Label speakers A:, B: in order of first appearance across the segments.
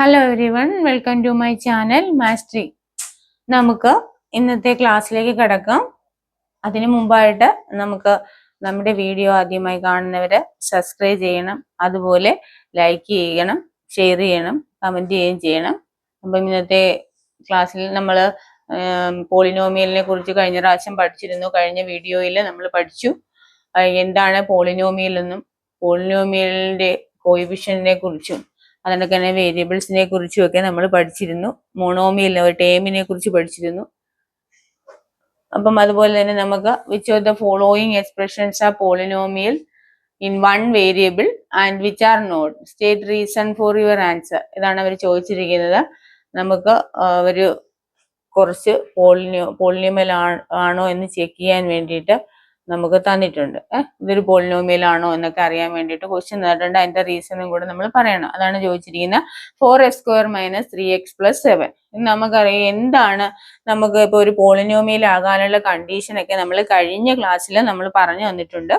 A: Hello everyone, welcome to my channel Mastery. നമുക്ക് ഇന്നത്തെ ക്ലാസ്സിലേക്ക് കിടക്കാം. അതിനു മുമ്പായിട്ട് നമുക്ക് നമ്മുടെ വീഡിയോ ആദ്യമായി കാണുന്നവര് സബ്സ്ക്രൈബ് ചെയ്യണം, അതുപോലെ ലൈക്ക് ചെയ്യണം, ഷെയർ ചെയ്യണം, കമന്റ് ചെയ്യുകയും ചെയ്യണം. അപ്പം ഇന്നത്തെ ക്ലാസ്സിൽ നമ്മൾ പോളിനോമിയലിനെ കുറിച്ച് കഴിഞ്ഞ പ്രാവശ്യം പഠിച്ചിരുന്നു. കഴിഞ്ഞ വീഡിയോയിൽ നമ്മൾ പഠിച്ചു എന്താണ് പോളിനോമിയൽ എന്നും പോളിനോമിയലിന്റെ കോയിഫിഷ്യന്റിനെ കുറിച്ചും അതിനൊക്കെ തന്നെ വേരിയബിൾസിനെ കുറിച്ചും ഒക്കെ നമ്മൾ പഠിച്ചിരുന്നു. മോണോമിയൽ ടേമിനെ കുറിച്ച് പഠിച്ചിരുന്നു. അപ്പം അതുപോലെ തന്നെ നമുക്ക് which of the following expressions are polynomial in one variable and which are not, state reason for your answer. ഇതാണ് അവർ ചോദിച്ചിരിക്കുന്നത്. നമുക്ക് ഒരു കുറച്ച് പോളിനോമിയൽ ആണോ എന്ന് ചെക്ക് ചെയ്യാൻ വേണ്ടിയിട്ട് നമുക്ക് തന്നിട്ടുണ്ട്. ഇതൊരു പോളിനോമിയൽ ആണോ എന്നൊക്കെ അറിയാൻ വേണ്ടിയിട്ട് ക്വസ്റ്റ്യൻ തന്നിട്ടുണ്ട്. അതിന്റെ റീസണും കൂടെ നമ്മൾ പറയണം. അതാണ് ചോദിച്ചിരിക്കുന്നത്. 4x² - 3x + 7. നമുക്കറിയാം എന്താണ് നമുക്ക് ഇപ്പൊ ഒരു പോളിനോമിയൽ ആകാനുള്ള കണ്ടീഷൻ ഒക്കെ നമ്മൾ കഴിഞ്ഞ ക്ലാസ്സിൽ നമ്മൾ പറഞ്ഞു തന്നിട്ടുണ്ട്.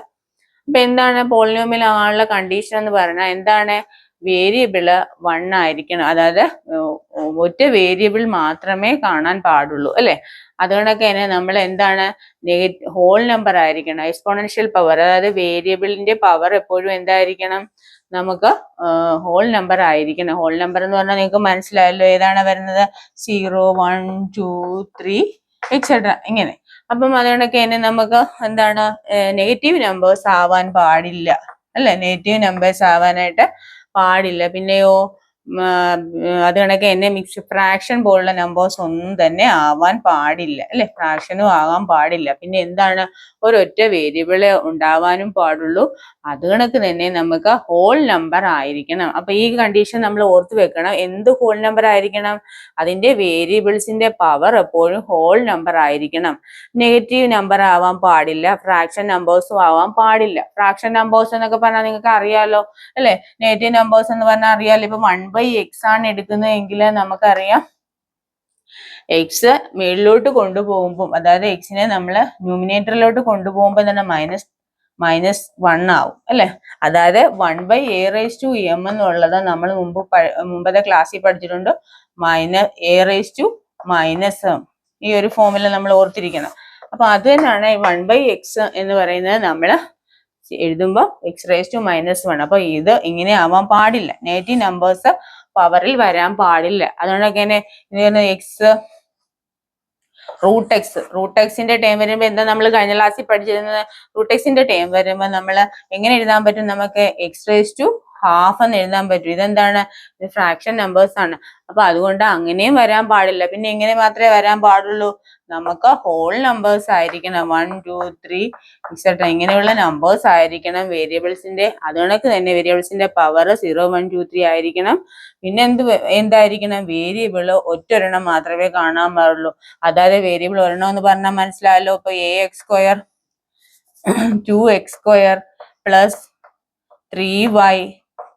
A: അപ്പൊ എന്താണ് പോളിനോമിയൽ ആകാനുള്ള കണ്ടീഷൻ എന്ന് പറഞ്ഞാൽ എന്താണ്? വേരിയബിള് 1 ആയിരിക്കണം. അതായത് ഒറ്റ വേരിയബിൾ മാത്രമേ കാണാൻ പാടുള്ളൂ, അല്ലെ? അതുകൊണ്ടൊക്കെ തന്നെ നമ്മൾ എന്താണ് ഹോൾ നമ്പർ ആയിരിക്കണം. എക്സ്പോണൻഷ്യൽ പവർ, അതായത് വേരിയബിളിന്റെ പവർ എപ്പോഴും എന്തായിരിക്കണം? നമുക്ക് ഹോൾ നമ്പർ ആയിരിക്കണം. ഹോൾ നമ്പർ എന്ന് പറഞ്ഞാൽ നിങ്ങൾക്ക് മനസ്സിലായല്ലോ ഏതാണ് വരുന്നത്? 0, 1, 2, 3 എക്സെട്ര ഇങ്ങനെ. അപ്പം അതുകൊണ്ടൊക്കെ തന്നെ നമുക്ക് എന്താണ് നെഗറ്റീവ് നമ്പേഴ്സ് ആവാൻ പാടില്ല, അല്ലെ? നെഗറ്റീവ് നമ്പേഴ്സ് ആവാനായിട്ട് പാടില്ല. പിന്നെയോ അത് കണക്ക് തന്നെ മിക്സ് ഫ്രാക്ഷൻ പോലുള്ള നമ്പേഴ്സ് ഒന്നും തന്നെ ആവാൻ പാടില്ല, അല്ലെ? ഫ്രാക്ഷനും ആകാൻ പാടില്ല. പിന്നെ എന്താണ് ഒരൊറ്റ വേരിയബിള് ഉണ്ടാവാനും പാടുള്ളൂ. അത് കണക്ക് തന്നെ നമുക്ക് ഹോൾ നമ്പർ ആയിരിക്കണം. അപ്പൊ ഈ കണ്ടീഷൻ നമ്മൾ ഓർത്ത് വെക്കണം. എന്ത് ഹോൾ നമ്പർ ആയിരിക്കണം? അതിന്റെ വേരിയബിൾസിന്റെ പവർ എപ്പോഴും ഹോൾ നമ്പർ ആയിരിക്കണം. നെഗറ്റീവ് നമ്പർ ആവാൻ പാടില്ല, ഫ്രാക്ഷൻ നമ്പേഴ്സും ആവാൻ പാടില്ല. ഫ്രാക്ഷൻ നമ്പേഴ്സ് എന്നൊക്കെ പറഞ്ഞാൽ നിങ്ങൾക്ക് അറിയാലോ, അല്ലെ? നെഗറ്റീവ് നമ്പേഴ്സ് എന്ന് പറഞ്ഞാൽ അറിയാലോ. ഇപ്പൊ 1/x ആണ് എടുക്കുന്നതെങ്കിൽ നമുക്കറിയാം എക്സ് മേളിലോട്ട് കൊണ്ടുപോകുമ്പോൾ, അതായത് എക്സിനെ നമ്മൾ ന്യൂമിനേറ്ററിലോട്ട് കൊണ്ടുപോകുമ്പോൾ തന്നെ -1 ആവും, അല്ലെ? അതായത് 1/a⁻m എന്നുള്ളത് നമ്മൾ മുമ്പത്തെ ക്ലാസ്സിൽ പഠിച്ചിട്ടുണ്ട്. -a⁻m ഈ ഒരു ഫോമിൽ നമ്മൾ ഓർത്തിരിക്കണം. അപ്പൊ അത് തന്നെയാണ് 1/x എന്ന് പറയുന്നത് നമ്മൾ എഴുതുമ്പോൾ x⁻⁻1. അപ്പൊ ഇത് ഇങ്ങനെ ആവാൻ പാടില്ല. നെഗറ്റീവ് നമ്പേഴ്സ് പവറിൽ വരാൻ പാടില്ല. അതുകൊണ്ടൊക്കെ തന്നെ എക്സ് √x ടേം വരുമ്പോൾ എന്താ നമ്മൾ കഴിഞ്ഞ ക്ലാസ്സിൽ പഠിച്ചിരുന്നത്? √x ടേം വരുമ്പോൾ നമ്മൾ എങ്ങനെ എഴുതാൻ പറ്റും? നമുക്ക് x⁻½ എന്ന് എഴുതാൻ പറ്റും. ഇതെന്താണ്? ഇത് ഫ്രാക്ഷൻ നമ്പേഴ്സ് ആണ്. അപ്പൊ അതുകൊണ്ട് അങ്ങനെയും വരാൻ പാടില്ല. പിന്നെ എങ്ങനെ മാത്രമേ വരാൻ പാടുള്ളൂ? നമുക്ക് ഹോൾ നമ്പേഴ്സ് ആയിരിക്കണം. 1, 2, 3 എക്സെട്ര ഇങ്ങനെയുള്ള നമ്പേഴ്സ് ആയിരിക്കണം വേരിയബിൾസിന്റെ. അതുകൊണ്ടൊക്കെ തന്നെ വേരിയബിൾസിന്റെ പവർ 0, 1, 2, 3 ആയിരിക്കണം. പിന്നെ എന്തായിരിക്കണം? വേരിയബിള് ഒറ്റൊരെണ്ണം മാത്രമേ കാണാൻ പാടുള്ളൂ. അതായത് വേരിയബിൾ ഒരെണ്ണം എന്ന് പറഞ്ഞാൽ മനസ്സിലായല്ലോ. ഇപ്പൊ ax² 2x² + 3y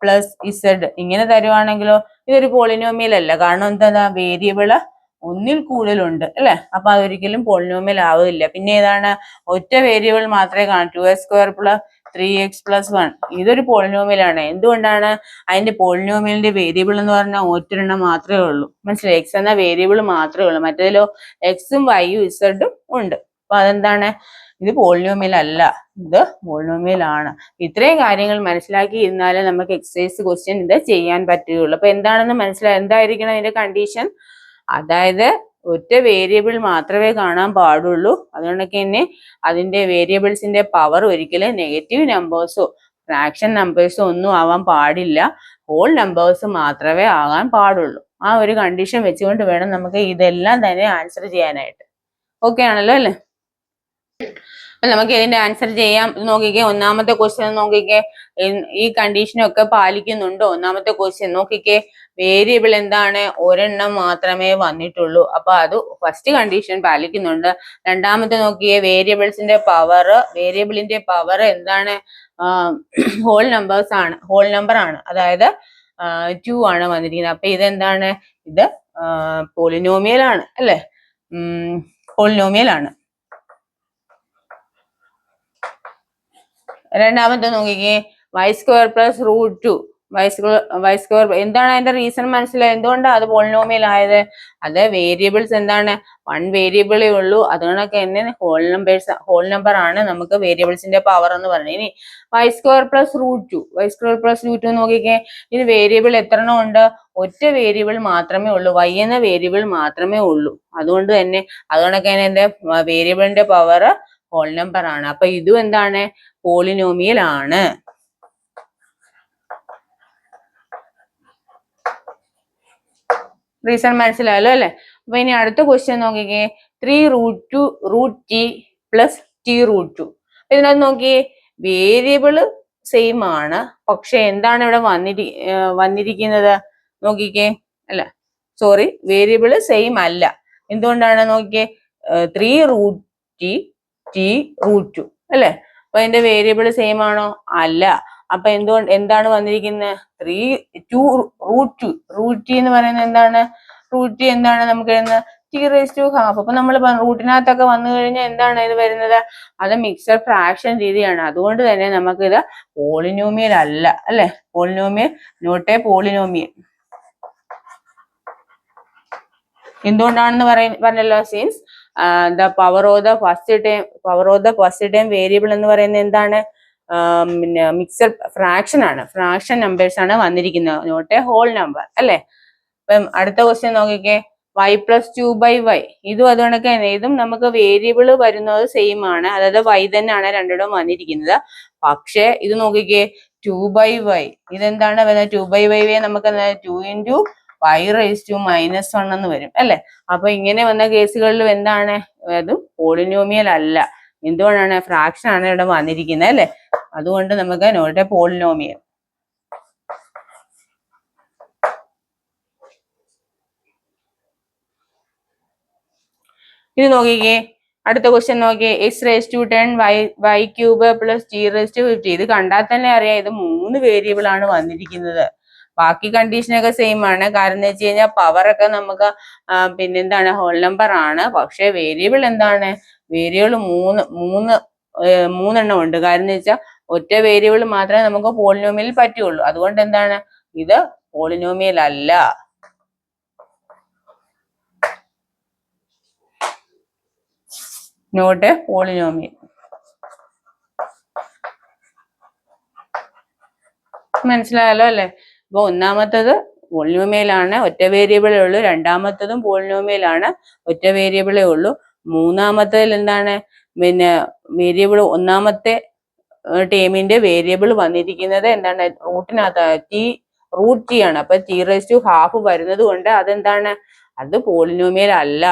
A: + z ഇങ്ങനെ തരുവാണെങ്കിലോ ഇതൊരു പോളിനോമിയൽ അല്ല. കാരണം എന്താ? വേരിയബിള് ഒന്നിൽ കൂടുതലുണ്ട്, അല്ലെ? അപ്പൊ അതൊരിക്കലും പോളിനോമിയൽ ആവില്ല. പിന്നെ ഏതാണ്? ഒറ്റ വേരിയബിൾ മാത്രമേ കാണൂ. 2x² + 3x + 1 ഇതൊരു പോളിനോമിയൽ ആണ്. എന്തുകൊണ്ടാണ്? അതിന്റെ പോളിനോമിയലിന്റെ വേരിയബിൾ എന്ന് പറഞ്ഞാൽ ഒറ്റൊരെണ്ണം മാത്രമേ ഉള്ളൂ. മനസ്സിലായി? എക്സ് എന്ന വേരിയബിൾ മാത്രമേ ഉള്ളൂ. മറ്റേതിലോ എക്സും വൈയും ഇസഡും ഉണ്ട്. അപ്പൊ അതെന്താണ്? ഇത് പോളിനോമിയൽ അല്ല, ഇത് പോളിനോമിയൽ ആണ്. ഇത്രയും കാര്യങ്ങൾ മനസ്സിലാക്കി ഇരുന്നാലേ നമുക്ക് എക്സസൈസ് ക്വസ്റ്റ്യൻ ഇത് ചെയ്യാൻ പറ്റുകയുള്ളൂ. അപ്പൊ എന്താണെന്ന് മനസ്സിലായി? എന്തായിരിക്കണം അതിന്റെ കണ്ടീഷൻ? അതായത് ഒറ്റ വേരിയബിൾ മാത്രമേ കാണാൻ പാടുള്ളൂ. അതുകൊണ്ടൊക്കെ തന്നെ അതിന്റെ വേരിയബിൾസിന്റെ പവർ ഒരിക്കലും നെഗറ്റീവ് നമ്പേഴ്സോ ഫ്രാക്ഷൻ നമ്പേഴ്സോ ഒന്നും ആവാൻ പാടില്ല. ഹോൾ നമ്പേഴ്സ് മാത്രമേ ആകാൻ പാടുള്ളൂ. ആ ഒരു കണ്ടീഷൻ വെച്ചുകൊണ്ട് വേണം നമുക്ക് ഇതെല്ലാം തന്നെ ആൻസർ ചെയ്യാനായിട്ട്. ഓക്കെ ആണല്ലോ, അല്ലേ? നമുക്ക് ഇതിന്റെ ആൻസർ ചെയ്യാം. നോക്കിക്കേ, ഒന്നാമത്തെ ക്വസ്റ്റ്യൻ നോക്കിക്കേ, ഈ കണ്ടീഷനൊക്കെ പാലിക്കുന്നുണ്ടോ? ഒന്നാമത്തെ ക്വസ്റ്റ്യൻ നോക്കിക്കേ, വേരിയബിൾ എന്താണ്? ഒരെണ്ണം മാത്രമേ വന്നിട്ടുള്ളൂ. അപ്പൊ അത് ഫസ്റ്റ് കണ്ടീഷൻ പാലിക്കുന്നുണ്ട്. രണ്ടാമത്തെ നോക്കിയേ, വേരിയബിളിന്റെ പവർ എന്താണ്? ഹോൾ നമ്പർ ആണ്. അതായത് 2 ആണ് വന്നിരിക്കുന്നത്. അപ്പൊ ഇതെന്താണ്? ഇത് പോളിനോമിയൽ ആണ്, അല്ലെ? പോളിനോമിയൽ ആണ്. രണ്ടാമത്തെ നോക്കിക്കേ, y² + √2 y² എന്താണ് അതിന്റെ റീസൺ മനസ്സിലായി? എന്തുകൊണ്ടാണ് അത് പോളിനോമിയൽ ആയത്? അത് വേരിയബിൾസ് എന്താണ്, 1 വേരിയബിളേ ഉള്ളൂ. അതുകൊണ്ടൊക്കെ തന്നെ ഹോൾ നമ്പർ ആണ് നമുക്ക് വേരിയബിൾസിന്റെ പവർ എന്ന് പറയുന്നത്. ഇനി y² + √2 നോക്കിക്കേ, ഇത് വേരിയബിൾ എത്ര എണ്ണം ഉണ്ട്? ഒറ്റ വേരിയബിൾ മാത്രമേ ഉള്ളൂ, y എന്ന വേരിയബിൾ മാത്രമേ ഉള്ളൂ. അതുകൊണ്ടൊക്കെ തന്നെ എന്റെ വേരിയബിളിന്റെ പവർ ഹോൾ നമ്പർ ആണ്. അപ്പൊ ഇതും എന്താണ്, പോളിനോമിയൽ ആണ്. റീസൺ മനസ്സിലായല്ലോ അല്ലെ? അപ്പൊ ഇനി അടുത്ത ക്വസ്റ്റ്യൻ നോക്കിക്കേ, 3√2 + t√2. ഇതിനകത്ത് നോക്കിയേ, വേരിയബിള് സെയിം ആണ്, പക്ഷെ എന്താണ് ഇവിടെ വന്നിരിക്കുന്നത് നോക്കിക്കേ, അല്ല സോറി, വേരിയബിള് സെയിം അല്ല. എന്തുകൊണ്ടാണ് നോക്കിക്കേ, 3√t t√2 അല്ലെ? അപ്പൊ അതിന്റെ വേരിയബിള് സെയിം ആണോ? അല്ല. അപ്പൊ എന്താണ് വന്നിരിക്കുന്നത്? √2 എന്ന് പറയുന്നത് എന്താണ്? √t എന്താണ് നമുക്ക് എഴുതുന്നത്? t⁻². അപ്പൊ നമ്മൾ റൂട്ടിനകത്തൊക്കെ വന്നു കഴിഞ്ഞാൽ എന്താണ് ഇത് വരുന്നത്? അത് മിക്സഡ് ഫ്രാക്ഷൻ രീതിയാണ്. അതുകൊണ്ട് തന്നെ നമുക്കിത് പോളിനോമിയൽ അല്ല, അല്ലെ? Polynomial, not a polynomial. എന്തുകൊണ്ടാണെന്ന് പറഞ്ഞല്ലോ, since the power of the first time variable എന്ന് പറയുന്നത് എന്താണ്? പിന്നെ മിക്സഡ് ഫ്രാക്ഷൻ ആണ്, ഫ്രാക്ഷൻ നമ്പേഴ്സ് ആണ് വന്നിരിക്കുന്നത്, നോട്ട് എ ഹോൾ നമ്പർ, അല്ലെ? അപ്പം അടുത്ത ക്വസ്റ്റ്യൻ നോക്കിക്കേ, y + 2/y. ഇതും അതുകൊണ്ടൊക്കെ തന്നെ ഇതും നമുക്ക് വേരിയബിൾ വരുന്നത് സെയിം ആണ്, അതായത് y തന്നെയാണ് രണ്ടിടവും വന്നിരിക്കുന്നത്. പക്ഷെ ഇത് നോക്കിക്കേ, 2/y, ഇതെന്താണ് വരുന്നത്? 2/y നമുക്ക് 2 × y⁻⁻1 എന്ന് വരും, അല്ലെ? അപ്പൊ ഇങ്ങനെ വന്ന കേസുകളിലും എന്താണ്, അതും പോളിനോമിയൽ അല്ല. എന്തുകൊണ്ടാണ്? ഫ്രാക്ഷൻ ആണ് ഇവിടെ വന്നിരിക്കുന്നത്, അല്ലെ? അതുകൊണ്ട് നമുക്ക് നോട്ട് എ പോളിനോമിയൽ. ഇത് നോക്കിക്കേ, അടുത്ത ക്വസ്റ്റ്യൻ നോക്കിയേ, x⁻10 y³ + t⁻50. ഇത് കണ്ടാൽ തന്നെ അറിയാം, ഇത് 3 വേരിയബിൾ ആണ് വന്നിരിക്കുന്നത്. ബാക്കി കണ്ടീഷനൊക്കെ സെയിം ആണ്. കാരണം എന്ന് വെച്ച് കഴിഞ്ഞാൽ പവർ ഒക്കെ നമുക്ക് പിന്നെന്താണ്, ഹോൾ നമ്പർ ആണ്. പക്ഷെ വേരിയബിൾ എന്താണ്? വേരിയബിൾ മൂന്നെണ്ണം ഉണ്ട്. കാരണം എന്ന് വെച്ചാൽ ഒറ്റ വേരിയബിൾ മാത്രമേ നമുക്ക് പോളിനോമിയൽ പറ്റുള്ളൂ. അതുകൊണ്ട് എന്താണ്, ഇത് പോളിനോമിയൽ അല്ല. Not a polynomial. മനസ്സിലായല്ലോ അല്ലെ? അപ്പൊ ഒന്നാമത്തത് പോളിനോമിയൽ ആണ്, ഒറ്റ വേരിയബിളേ ഉള്ളൂ. രണ്ടാമത്തതും പോളിനോമിയൽ ആണ്, ഒറ്റ വേരിയബിളേ ഉള്ളൂ. മൂന്നാമത്തതിൽ എന്താണ്, പിന്നെ വേരിയബിൾ, ഒന്നാമത്തെ ടേമിന്റെ വേരിയബിൾ വന്നിരിക്കുന്നത് എന്താണ്? റൂട്ടിനകത്ത് √t ആണ്. അപ്പൊ t⁻½ വരുന്നത് കൊണ്ട് അതെന്താണ്, അത് പോളിനോമിയൽ അല്ല.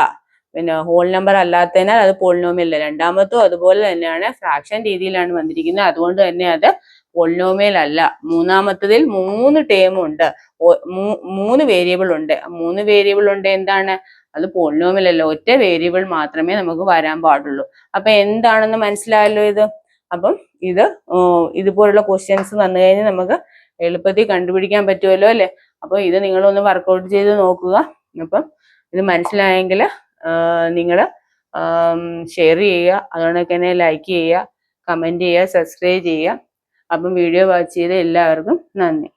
A: പിന്നെ ഹോൾ നമ്പർ അല്ലാത്തതിനാൽ അത് പോളിനോമിയൽ അല്ല. രണ്ടാമത്തും അതുപോലെ തന്നെയാണ്, ഫ്രാക്ഷൻ രീതിയിലാണ് വന്നിരിക്കുന്നത്. അതുകൊണ്ട് തന്നെ അത് പോളിനോമിയൽ അല്ല. മൂന്നാമത്തതിൽ 3 ടേം ഉണ്ട്, 3 വേരിയബിൾ ഉണ്ട്. 3 വേരിയബിൾ ഉണ്ട്, എന്താണ്, അത് പോളിനോമിയൽ അല്ല. ഒറ്റ വേരിയബിൾ മാത്രമേ നമുക്ക് വരാൻ പാടുള്ളൂ. അപ്പൊ എന്താണെന്ന് മനസ്സിലായല്ലോ ഇത്? അപ്പം ഇതുപോലുള്ള ക്വസ്റ്റ്യൻസ് വന്നു കഴിഞ്ഞാൽ നമുക്ക് എളുപ്പത്തിൽ കണ്ടുപിടിക്കാൻ പറ്റുമല്ലോ, അല്ലെ? അപ്പൊ ഇത് നിങ്ങളൊന്ന് വർക്കൗട്ട് ചെയ്ത് നോക്കുക. അപ്പം ഇത് മനസ്സിലായെങ്കിൽ നിങ്ങൾ ഷെയർ ചെയ്യുക, അതുകൊണ്ടൊക്കെ തന്നെ ലൈക്ക് ചെയ്യുക, കമന്റ് ചെയ്യുക, സബ്സ്ക്രൈബ് ചെയ്യുക. അപ്പം വീഡിയോ വാച്ച് ചെയ്ത എല്ലാവർക്കും നന്ദി.